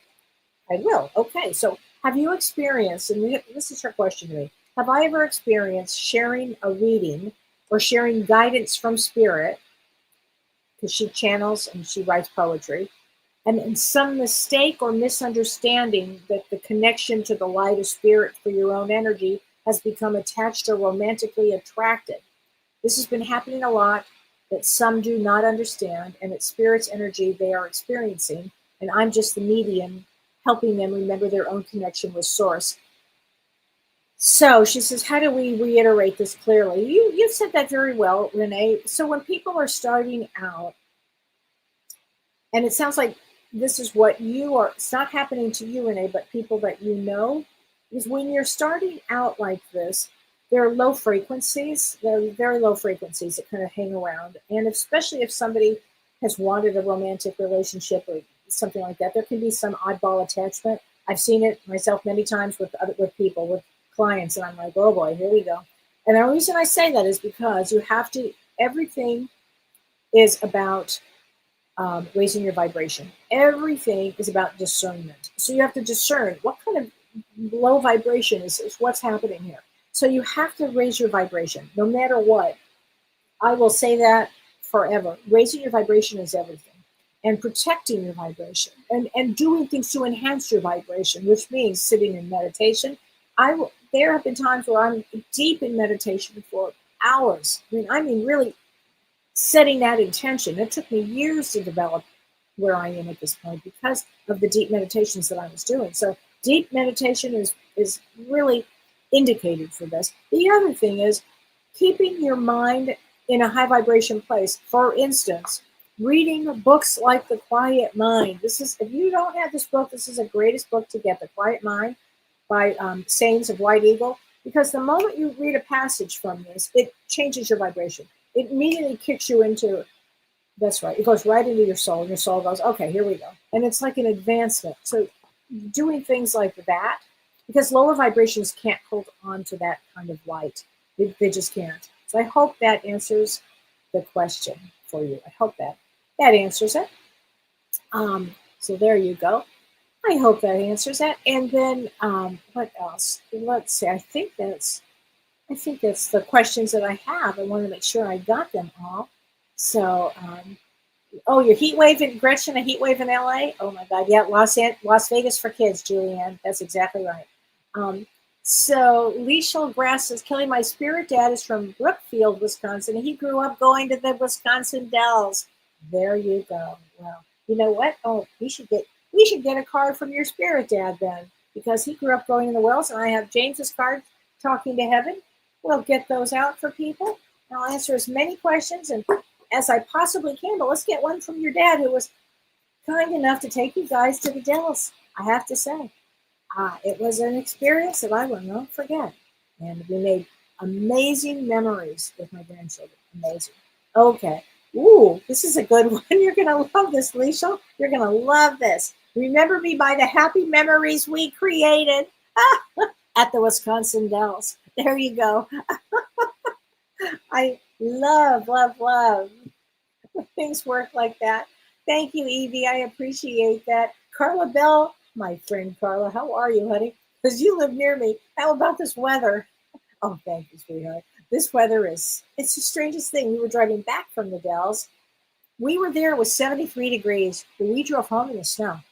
I will. Okay, so have you experienced? And this is her question to me. Have I ever experienced sharing a reading or sharing guidance from spirit? Because she channels and she writes poetry." And in some mistake or misunderstanding that the connection to the light of spirit for your own energy has become attached or romantically attracted. This has been happening a lot that some do not understand, and it's spirit's energy they are experiencing, and I'm just the medium helping them remember their own connection with source. So she says, how do we reiterate this clearly? You've said that very well, Renee. So when people are starting out, and it sounds like this is what you are, it's not happening to you, Renee, but people that you know, is when you're starting out like this, there are low frequencies, there are very low frequencies that kind of hang around. And especially if somebody has wanted a romantic relationship or something like that, there can be some oddball attachment. I've seen it myself many times with people, with clients, and I'm like, oh boy, here we go. And the reason I say that is because you have to, everything is about raising your vibration. Everything is about discernment. So you have to discern what kind of low vibration is what's happening here. So you have to raise your vibration no matter what. I will say that forever. Raising your vibration is everything. And protecting your vibration and doing things to enhance your vibration, which means sitting in meditation. There have been times where I'm deep in meditation for hours. I mean really setting that intention. It took me years to develop where I am at this point because of the deep meditations that I was doing. So deep meditation is really indicated for this. The other thing is keeping your mind in a high vibration place. For instance, reading books like The Quiet Mind. This is, if you don't have this book, this is the greatest book to get, The Quiet Mind by Sayings of White Eagle, because the moment you read a passage from this, it changes your vibration. It immediately kicks you into, that's right, it goes right into your soul, and your soul goes, okay, here we go. And it's like an advancement. So doing things like that, because lower vibrations can't hold on to that kind of light. They just can't. So I hope that answers the question for you. I hope that answers it. So there you go. I hope that answers that. And then what else? Let's see. I think that's the questions that I have. I want to make sure I got them all. So, your heat wave in Gretchen, a heat wave in LA. Oh my God, yeah, Las Vegas for kids, Julianne. That's exactly right. So Leishel Grass says, Kelly, my spirit dad is from Brookfield, Wisconsin. He grew up going to the Wisconsin Dells. There you go. Well, you know what? Oh, we should get a card from your spirit dad then, because he grew up going in the wells, and I have James's card, Talking to Heaven. We'll get those out for people. I'll answer as many questions and as I possibly can, but let's get one from your dad, who was kind enough to take you guys to the Dells. I have to say, it was an experience that I will not forget. And we made amazing memories with my grandchildren. Amazing. Okay. Ooh, this is a good one. You're going to love this, Lisa. You're going to love this. Remember me by the happy memories we created at the Wisconsin Dells. There you go. I love when things work like that. Thank you, Evie. I appreciate that. Carla Bell, my friend Carla, how are you, honey? Because you live near me. How about this weather? Oh, thank you, sweetheart. This weather it's the strangest thing. We were driving back from the Dells. We were there, it was 73 degrees. But we drove home in the snow. I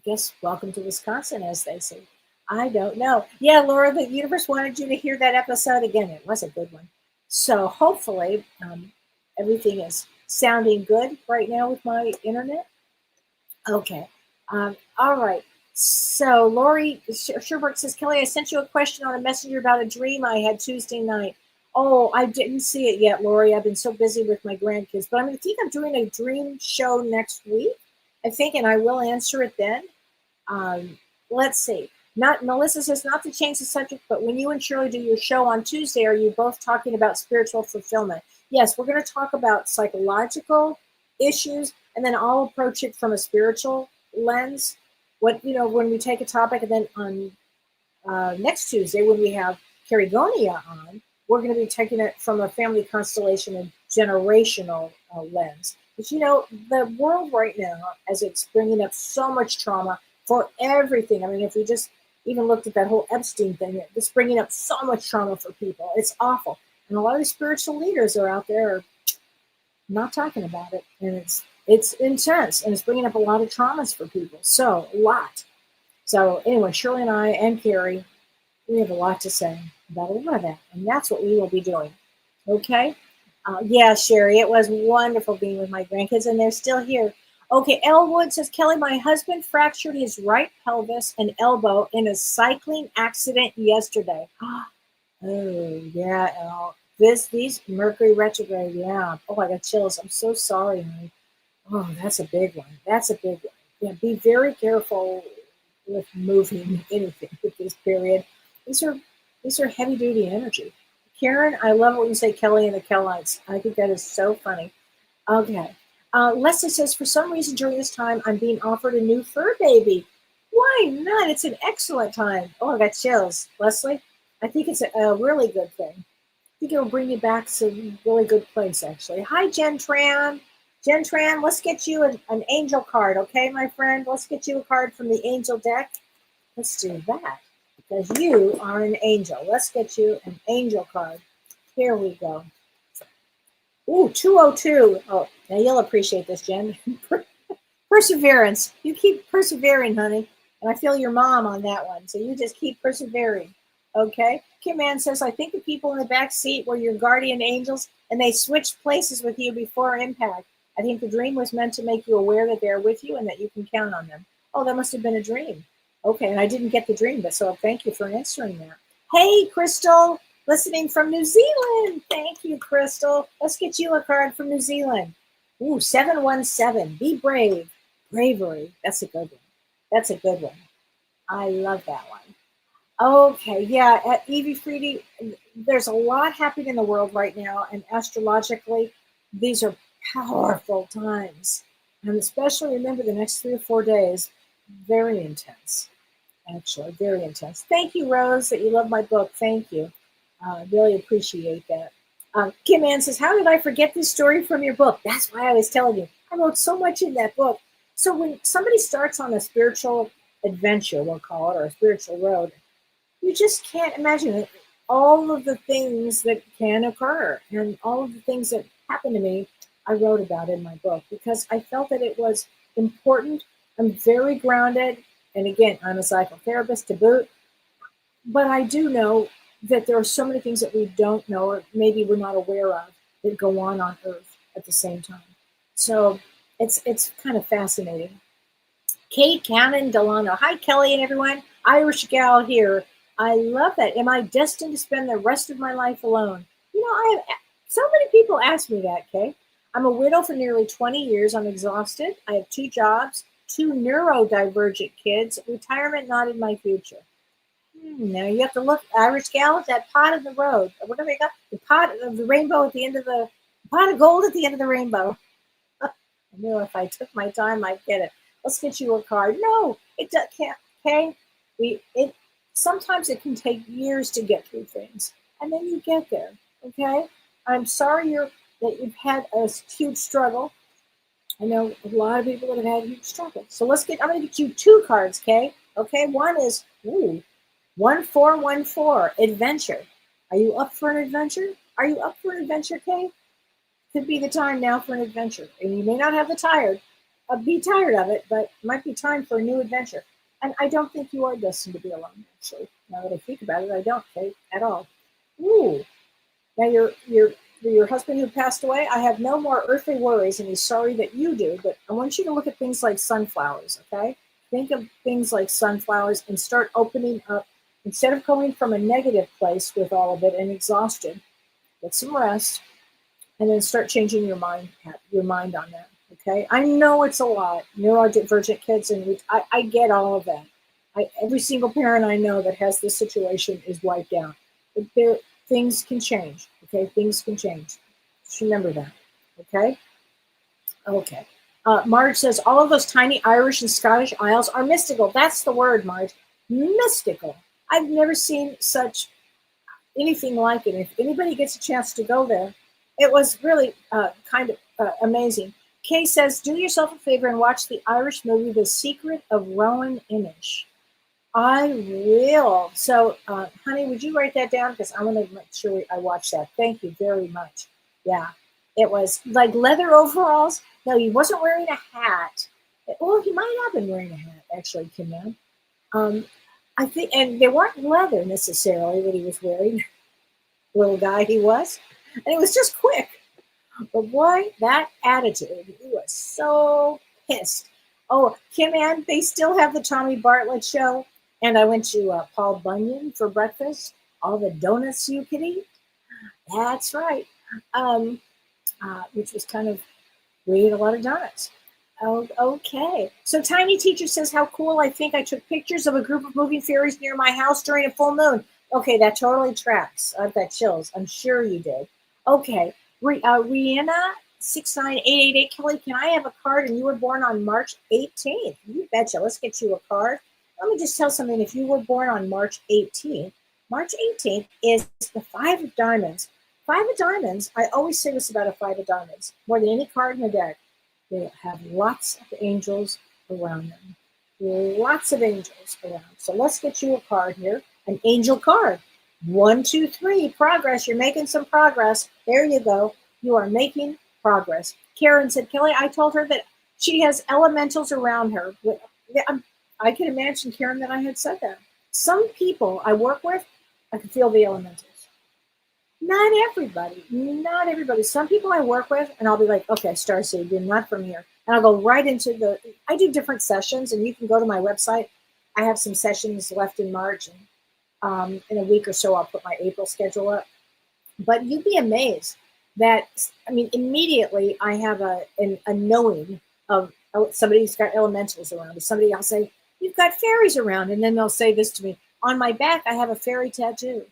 guess welcome to Wisconsin, as they say. I don't know. Yeah, Laura, the universe wanted you to hear that episode again. It was a good one. So hopefully everything is sounding good right now with my internet. Okay. All right. So Lori Sherbrooke says, Kelly, I sent you a question on a messenger about a dream I had Tuesday night. Oh, I didn't see it yet, Lori. I've been so busy with my grandkids, but I think I'm doing a dream show next week. I think, and I will answer it then. Um, let's see. Not Melissa says not to change the subject, but when you and Shirley do your show on Tuesday, are you both talking about spiritual fulfillment? Yes, we're going to talk about psychological issues, and then I'll approach it from a spiritual lens. What when we take a topic, and then on next Tuesday when we have Carigonia on, we're going to be taking it from a family constellation and generational lens. But the world right now, as it's bringing up so much trauma for everything. I mean, if we just even looked at that whole Epstein thing, it's bringing up so much trauma for people. It's awful. And a lot of the spiritual leaders are out there not talking about it. And it's intense, and it's bringing up a lot of traumas for people. So, a lot. So anyway, Shirley and I and Carrie, we have a lot to say about a lot of that, and that's what we will be doing. Okay? Yeah, Sherry, it was wonderful being with my grandkids, and they're still here. Okay, Elwood says, Kelly, my husband fractured his right pelvis and elbow in a cycling accident yesterday. Oh, yeah, El. These Mercury retrograde, yeah. Oh, I got chills. I'm so sorry, honey. Oh, that's a big one. That's a big one. Yeah, be very careful with moving anything with this period. These are heavy duty energy. Karen, I love when you say Kelly and the Kellites. I think that is so funny. Okay. Leslie says, for some reason during this time, I'm being offered a new fur baby. Why not? It's an excellent time. Oh, I got chills. Leslie, I think it's a really good thing. I think it will bring you back to a really good place, actually. Hi, Jen Tran. Jen Tran, let's get you an angel card, okay, my friend? Let's get you a card from the angel deck. Let's do that because you are an angel. Let's get you an angel card. Here we go. Ooh, 202. Oh, now you'll appreciate this, Jen. Perseverance. You keep persevering, honey. And I feel your mom on that one. So you just keep persevering. Okay? Kim Ann says, I think the people in the back seat were your guardian angels and they switched places with you before impact. I think the dream was meant to make you aware that they're with you and that you can count on them. Oh, that must have been a dream. Okay, and I didn't get the dream, but so thank you for answering that. Hey, Crystal, listening from New Zealand. Thank you, Crystal. Let's get you a card from New Zealand. Ooh, 717. Be brave. Bravery. That's a good one. That's a good one. I love that one. Okay, yeah, at Evie Freedy, there's a lot happening in the world right now, and astrologically, these are powerful times. And especially remember the next 3 or 4 days, very intense, actually, very intense. Thank you, Rose, that you love my book. Thank you. Really appreciate that. Kim Ann says, how did I forget this story from your book? That's why I was telling you. I wrote so much in that book. So when somebody starts on a spiritual adventure, we'll call it, or a spiritual road, you just can't imagine it. All of the things that can occur and all of the things that happened to me, I wrote about in my book because I felt that it was important. I'm very grounded. And again, I'm a psychotherapist to boot. But I do know that there are so many things that we don't know or maybe we're not aware of that go on Earth at the same time. So it's kind of fascinating. Kate Cannon Delano. Hi, Kelly and everyone. Irish gal here. I love that. Am I destined to spend the rest of my life alone? So many people ask me that, Kay. I'm a widow for nearly 20 years. I'm exhausted. I have 2 jobs, 2 neurodivergent kids. Retirement not in my future. Now you have to look, Irish gal, at that pot of the road. What do they got? The pot of the rainbow at the end of the pot of gold at the end of the rainbow. I knew if I took my time, I'd get it. Let's get you a card. No, it can't. Okay, sometimes it can take years to get through things, and then you get there. Okay, I'm sorry that you've had a huge struggle. I know a lot of people that have had huge struggle. So I'm going to get you 2 cards, Kay. Okay, one is 1414 adventure. Are you up for an adventure? Are you up for an adventure, Kay? Could be the time now for an adventure, and you may not have be tired of it, but it might be time for a new adventure. And I don't think you are destined to be alone, actually. Now that I think about it, I don't, Kate, at all. Ooh. Now your husband who passed away, I have no more earthly worries, and he's sorry that you do, but I want you to look at things like sunflowers, okay? Think of things like sunflowers and start opening up. Instead of going from a negative place with all of it and exhaustion, get some rest, and then start changing your mind on that. Okay, I know it's a lot. Neurodivergent kids, and I get all of that. Every single parent I know that has this situation is wiped out. But things can change. Okay, things can change. Just remember that. Okay. Okay. Marge says all of those tiny Irish and Scottish Isles are mystical. That's the word, Marge. Mystical. I've never seen anything like it. If anybody gets a chance to go there, it was really kind of amazing. Kay says, do yourself a favor and watch the Irish movie, The Secret of Rowan Inish. I will. So, honey, would you write that down? Because I want to make sure I watch that. Thank you very much. Yeah. It was like leather overalls. No, he wasn't wearing a hat. Well, he might have been wearing a hat, actually, Kim. I think, and they weren't leather necessarily that he was wearing. Little guy he was. And it was just quick. But boy, that attitude, he was so pissed. Oh, Kim Ann, they still have the Tommy Bartlett show. And I went to Paul Bunyan for breakfast. All the donuts you could eat. That's right. Which was kind of, we ate a lot of donuts. Oh, okay. So Tiny Teacher says, how cool. I think I took pictures of a group of moving fairies near my house during a full moon. Okay, that totally tracks. I've got chills. I'm sure you did. Okay. Rihanna 69888, Kellee, can I have a card? And you were born on March 18th. You betcha. Let's get you a card. Let me just tell something. If you were born on March 18th is the Five of Diamonds. Five of Diamonds, I always say this about a Five of Diamonds, more than any card in the deck, they have lots of angels around them. Lots of angels around. So let's get you a card here, an angel card. 1, 2, 3, progress. You're making some progress. There you go. You are making progress. Karen said, Kellee, I told her that she has elementals around her. I can imagine, Karen, that I had said that. Some people I work with, I can feel the elementals. Not everybody. Some people I work with, and I'll be like, okay, Starseed, you're not from here. And I'll go right into I do different sessions, and you can go to my website. I have some sessions left in March, and in a week or so, I'll put my April schedule up. But you'd be amazed that, immediately I have a knowing of somebody's got elementals around. Somebody, I'll say, you've got fairies around. And then they'll say this to me, on my back, I have a fairy tattoo.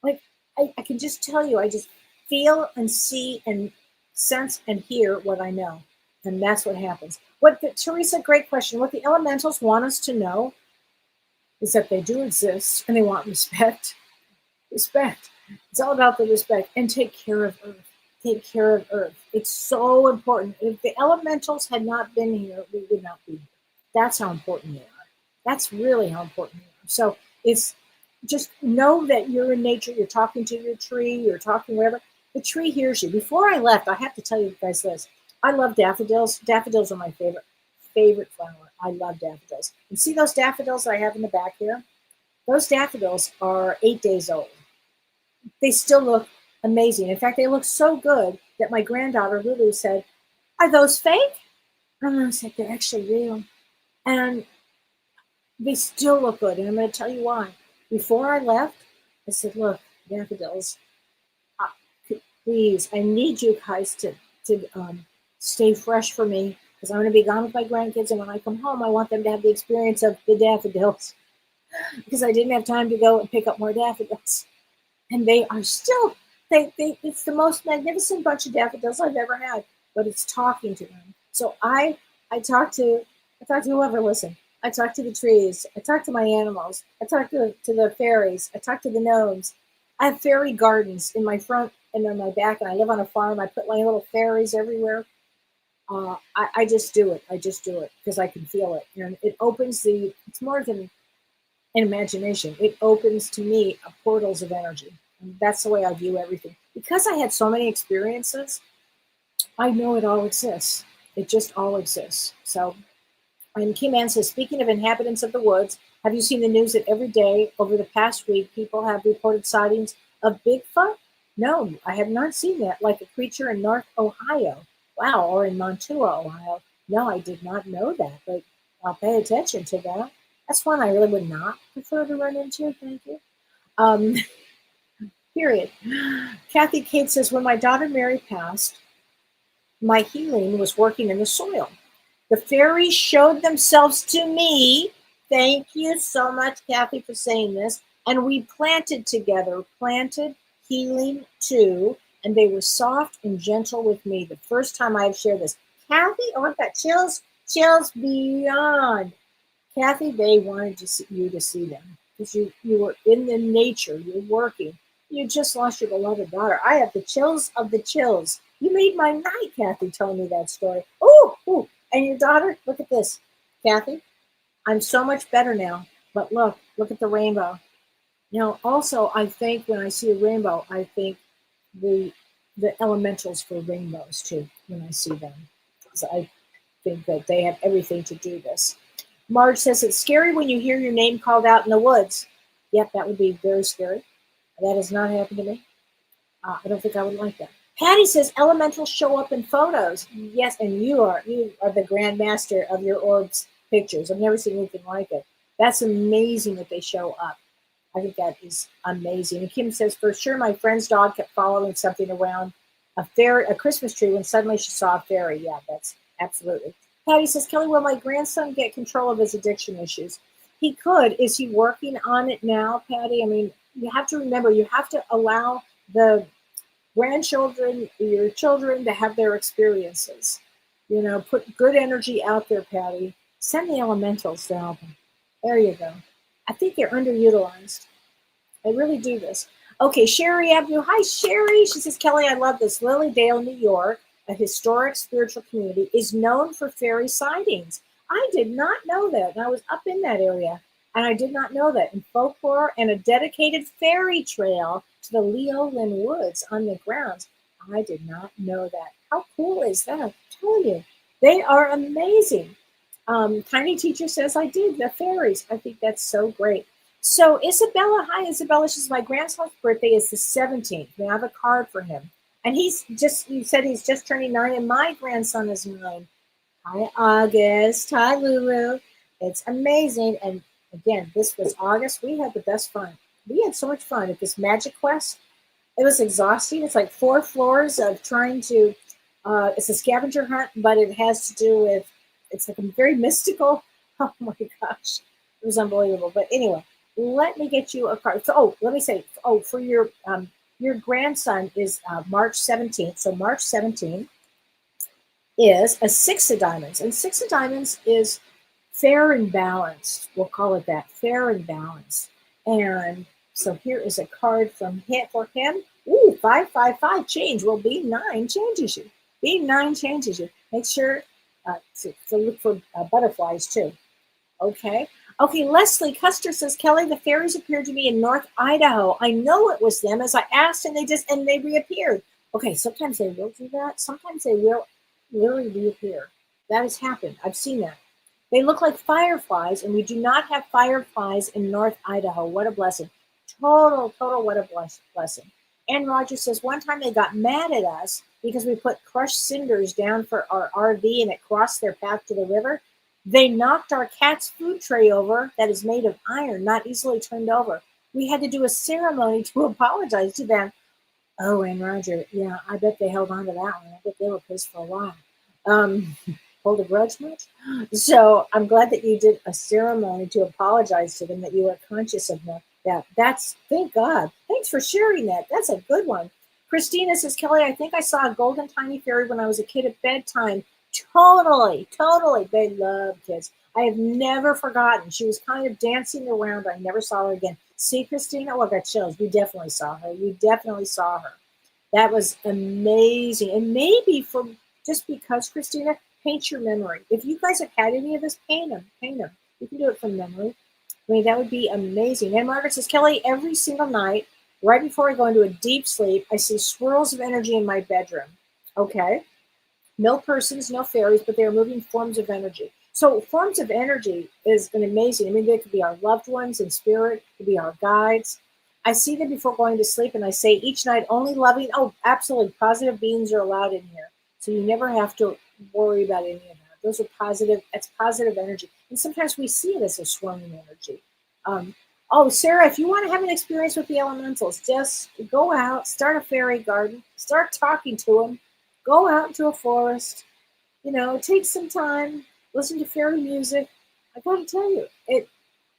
Like, I can just tell you, I just feel and see and sense and hear what I know. And that's what happens. Teresa, great question. What the elementals want us to know is that they do exist and they want respect. Respect. It's all about the respect. And take care of Earth. Take care of Earth. It's so important. If the elementals had not been here, we would not be here. That's how important they are. That's really how important they are. So it's just know that you're in nature. You're talking to your tree. You're talking whatever. The tree hears you. Before I left, I have to tell you guys this. I love daffodils. Daffodils are my favorite flower. I love daffodils. And see those daffodils that I have in the back here? Those daffodils are 8 days old. They still look amazing. In fact, they look so good that my granddaughter Lulu said, are those fake? And I said, they're actually real. And they still look good. And I'm going to tell you why. Before I left, I said, look, daffodils, please, I need you guys to stay fresh for me because I'm going to be gone with my grandkids. And when I come home, I want them to have the experience of the daffodils because I didn't have time to go and pick up more daffodils. And they are still, it's the most magnificent bunch of daffodils I've ever had, but it's talking to them. So I talk to whoever listened. I talk to the trees. I talk to my animals. I talk to the fairies. I talk to the gnomes. I have fairy gardens in my front and on my back, and I live on a farm. I put my little fairies everywhere. I just do it. I just do it because I can feel it. And it opens it's more than an imagination. It opens to me portals of energy. And that's the way I view everything. Because I had so many experiences, I know it all exists. It just all exists. So, and Kim Ann says, speaking of inhabitants of the woods, have you seen the news that every day over the past week, people have reported sightings of Bigfoot? No, I have not seen that, like a creature in North Ohio. Wow, or in Montua, Ohio. No, I did not know that, but I'll pay attention to that. That's one I really would not prefer to run into. Thank you. Period. Kathy Kate says, when my daughter Mary passed, my healing was working in the soil. The fairies showed themselves to me. Thank you so much, Kathy, for saying this. And we planted together, planted healing too. And they were soft and gentle with me. The first time I've shared this. Kathy, oh, I've got chills beyond. Kathy, they wanted you to see them because you were in the nature, you're working. You just lost your beloved daughter. I have the chills of the chills. You made my night, Kathy, telling me that story. Oh, and your daughter, look at this. Kathy, I'm so much better now. But look at the rainbow. Also, I think when I see a rainbow, I think the elementals for rainbows too, when I see them. Because I think that they have everything to do this. Marge says, it's scary when you hear your name called out in the woods. Yep, that would be very scary. That has not happened to me. I don't think I would like that. Patty says, elementals show up in photos. Yes, and you are the grandmaster of your orbs pictures. I've never seen anything like it. That's amazing that they show up. I think that is amazing. And Kim says, for sure, my friend's dog kept following something around a Christmas tree when suddenly she saw a fairy. Yeah, that's absolutely. Patty says, Kellee, will my grandson get control of his addiction issues? He could. Is he working on it now, Patty? I mean, you have to remember, you have to allow the grandchildren, your children, to have their experiences. Put good energy out there, Patty. Send the elementals to help them. There you go. I think they're underutilized. I really do this. Okay, Sherry Avenue. Hi, Sherry. She says, Kellee, I love this. Lilydale, New York, a historic spiritual community, is known for fairy sightings. I did not know that. And I was up in that area, and I did not know that. In folklore and a dedicated fairy trail to the Leolin Woods on the grounds. I did not know that. How cool is that? I tell you, they are amazing. Tiny Teacher says, I did, the fairies. I think that's so great. So Isabella, hi Isabella, she says, my grandson's birthday is the 17th. May I have a card for him? And you said he's just turning 9, and my grandson is 9. Hi August, hi Lulu. It's amazing. And again, this was August. We had the best fun. We had so much fun at this Magic Quest. It was exhausting. It's like 4 floors of trying to, it's a scavenger hunt, but it has to do with, it's like a very mystical. Oh my gosh, it was unbelievable. But anyway, let me get you a card. So, let me say, for your grandson is March 17th. So March 17th is a 6 of diamonds, and 6 of diamonds is fair and balanced. We'll call it that, fair and balanced. And so here is a card from him for him. Ooh, 555 change. Well, being 9 changes you. Being 9 changes you. Make sure to look for butterflies too. Okay, Leslie Custer says, Kellee, the fairies appeared to me in North Idaho. I know it was them as I asked, and they reappeared. Okay, sometimes they will do that. Sometimes they will literally reappear. That has happened. I've seen that. They look like fireflies, and we do not have fireflies in North Idaho. What a blessing. Total, what a blessing. Ann Rogers says, one time they got mad at us because we put crushed cinders down for our RV and it crossed their path to the river. They knocked our cat's food tray over that is made of iron, not easily turned over. We had to do a ceremony to apologize to them. Oh, and Roger, yeah, I bet they held on to that one. I bet they were pissed for a while. Hold a grudge much? So I'm glad that you did a ceremony to apologize to them, that you were conscious of that. That's, thank God. Thanks for sharing that. That's a good one. Christina says, Kellee, I think I saw a golden tiny fairy when I was a kid at bedtime. Totally. They love kids. I have never forgotten. She was kind of dancing around. I never saw her again. See, Christina? Oh, I got chills. We definitely saw her. That was amazing. And maybe just because, Christina, paint your memory. If you guys have had any of this, paint them. You can do it from memory. I mean, that would be amazing. And Margaret says, Kellee, every single night, right before I go into a deep sleep, I see swirls of energy in my bedroom. Okay. No persons, no fairies, but they are moving forms of energy. So forms of energy is an amazing. I mean, they could be our loved ones in spirit, could be our guides. I see them before going to sleep, and I say each night, only loving, absolutely, positive beings are allowed in here. So you never have to worry about any of that. Those are positive, that's positive energy. And sometimes we see it as a swirling energy. Oh, Sarah, if you want to have an experience with the elementals, just go out, start a fairy garden, start talking to them, go out into a forest, take some time, listen to fairy music. I got to tell you,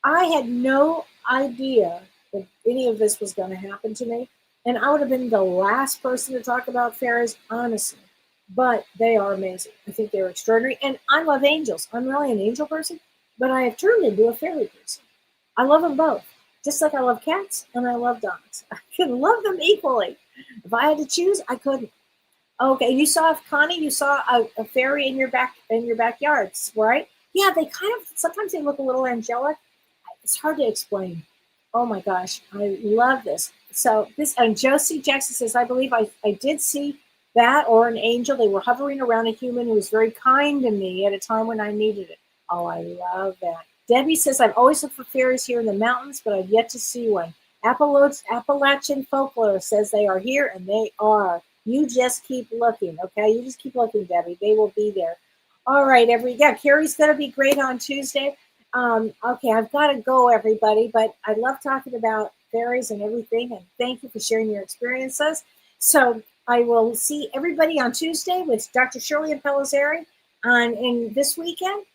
I had no idea that any of this was going to happen to me, and I would have been the last person to talk about fairies, honestly. But they are amazing. I think they're extraordinary, and I love angels. I'm really an angel person, but I have turned into a fairy person. I love them both, just like I love cats and I love dogs. I can love them equally. If I had to choose, I couldn't. Okay, Connie, you saw a fairy in your backyards, right? Yeah, they sometimes they look a little angelic. It's hard to explain. Oh my gosh, I love this. So and Josie Jackson says, I believe I did see that or an angel. They were hovering around a human who was very kind to me at a time when I needed it. Oh, I love that. Debbie says, I've always looked for fairies here in the mountains, but I've yet to see one. Appalachian folklore says they are here, and they are. You just keep looking, okay? You just keep looking, Debbie. They will be there. All right, Carrie's going to be great on Tuesday. Okay, I've got to go, everybody, but I love talking about fairies and everything, and thank you for sharing your experiences. So I will see everybody on Tuesday with Dr. Shirley and Pellizzari, and this weekend,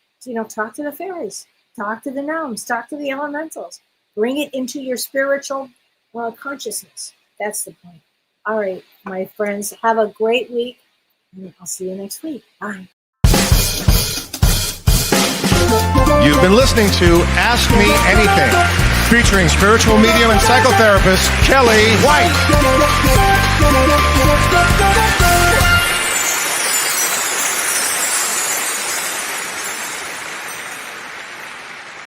talk to the fairies. Talk to the gnomes, talk to the elementals. Bring it into your spiritual consciousness. That's the point. All right, my friends, have a great week, and I'll see you next week. Bye.
You've been listening to Ask Me Anything, featuring spiritual medium and psychotherapist Kellee White.